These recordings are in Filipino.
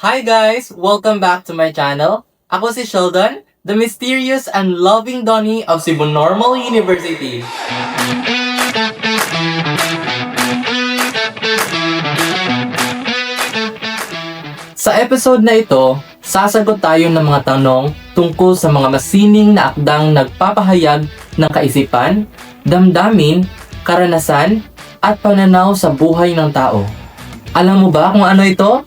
Hi guys! Welcome back to my channel. Ako si Sheldon, the mysterious and loving Donnie of Cebu Normal University. Sa episode na ito, sasagot tayo ng mga tanong tungkol sa mga masining na akdang nagpapahayag ng kaisipan, damdamin, karanasan, at pananaw sa buhay ng tao. Alam mo ba kung ano ito?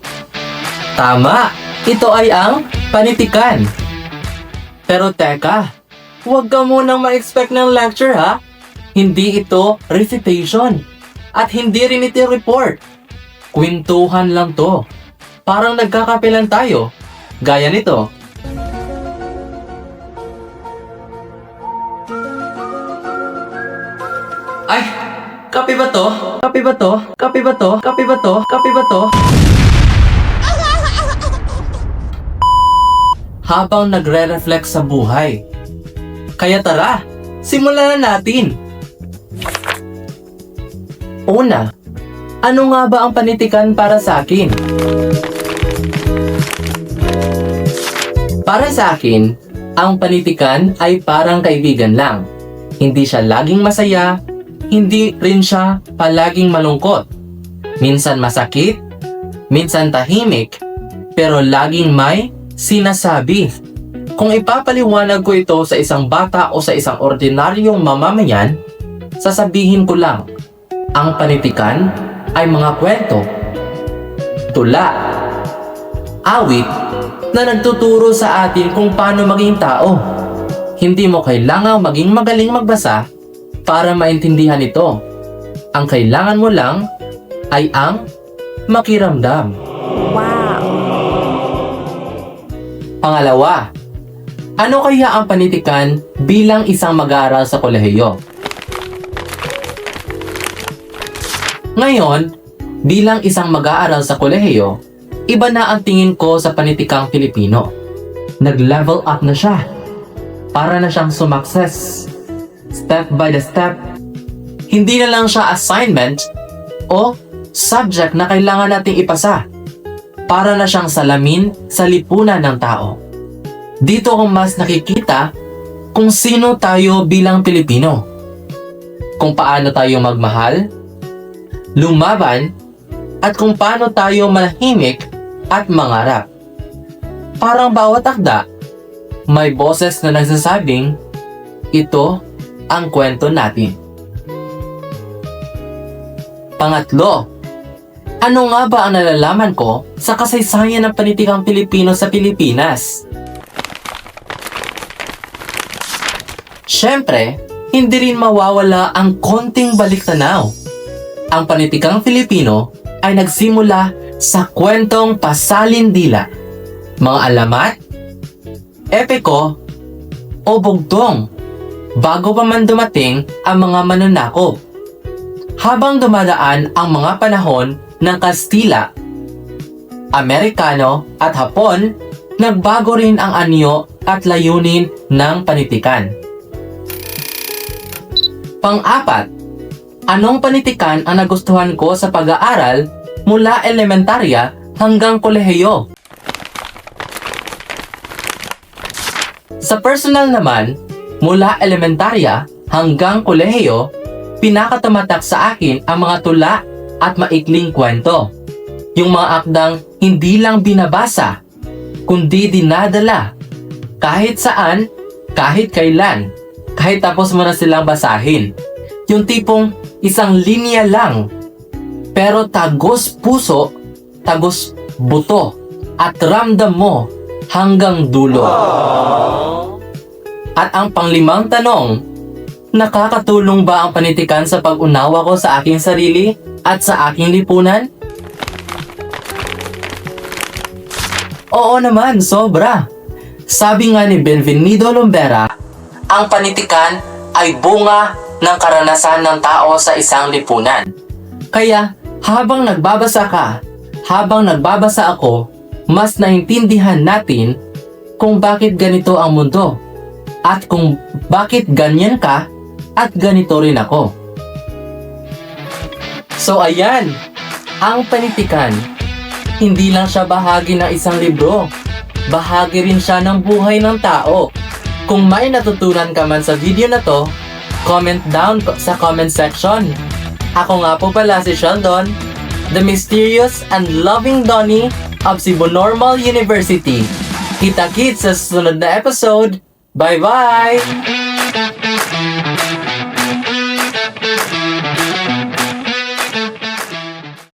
Tama! Ito ay ang panitikan. Pero teka, huwag ka munang ma-expect ng lecture ha. Hindi ito recitation. At hindi rin ito report. Kwentuhan lang to. Parang nagkakape lang tayo. Gaya nito. Ay! Kape ba to? Kape ba to? Kape ba to? Kape ba to? Kape ba to? Habang nagre-reflect sa buhay. Kaya tara, simulan na natin. Una, ano nga ba ang panitikan para sa akin? Para sa akin, ang panitikan ay parang kaibigan lang. Hindi siya laging masaya, hindi rin siya palaging malungkot. Minsan masakit, minsan tahimik, pero laging may sinasabi. Kung ipapaliwanag ko ito sa isang bata o sa isang ordinaryong mamamayan, sasabihin ko lang, ang panitikan ay mga kwento, tula, awit na nagtuturo sa atin kung paano maging tao. Hindi mo kailangang maging magaling magbasa para maintindihan ito. Ang kailangan mo lang ay ang makiramdam. Pangalawa, ano kaya ang panitikan bilang isang mag-aaral sa kolehiyo? Ngayon, bilang isang mag-aaral sa kolehiyo, iba na ang tingin ko sa panitikang Pilipino. Nag-level up na siya. Para na siyang sumakses. Step by the step. Hindi na lang siya assignment o subject na kailangan nating ipasa. Para na siyang salamin sa lipunan ng tao. Dito ko mas nakikita kung sino tayo bilang Pilipino. Kung paano tayo magmahal, lumaban, at kung paano tayo manahimik at mangarap. Parang bawat akda, may boses na nagsasabing, ito ang kwento natin. Pangatlo, ano nga ba ang nalalaman ko sa kasaysayan ng panitikang Pilipino sa Pilipinas? Siyempre, hindi rin mawawala ang konting baliktanaw. Ang panitikang Filipino ay nagsimula sa kwentong pasalindila, mga alamat, epiko, o bugtong, bago pa man dumating ang mga mananakop. Habang dumadaan ang mga panahon ng Kastila, Amerikano at Hapon, nagbago rin ang anyo at layunin ng panitikan. Pang-apat, anong panitikan ang nagustuhan ko sa pag-aaral mula elementarya hanggang kolehiyo? Sa personal naman, mula elementarya hanggang kolehiyo, pinakatumatak sa akin ang mga tula at maikling kwento. Yung mga akdang hindi lang binabasa, kundi dinadala. Kahit saan, kahit kailan, kahit tapos mo na silang basahin. Yung tipong isang linya lang, pero tagos puso, tagos buto, at ramdam mo hanggang dulo. At ang panglimang tanong, nakakatulong ba ang panitikan sa pag-unawa ko sa aking sarili at sa aking lipunan? Oo naman, sobra. Sabi nga ni Benvenido Lombera, ang panitikan ay bunga ng karanasan ng tao sa isang lipunan. Kaya, habang nagbabasa ka, habang nagbabasa ako, mas naintindihan natin kung bakit ganito ang mundo at kung bakit ganyan ka at ganito rin ako. So ayan, ang panitikan Hindi lang siya bahagi ng isang libro. Bahagi rin siya ng buhay ng tao. Kung may natutunan ka man sa video na to, comment down sa comment section. Ako nga po pala si Sheldon, the mysterious and loving Donnie of Cebu Normal University. Kita-kits sa susunod na episode. Bye-bye!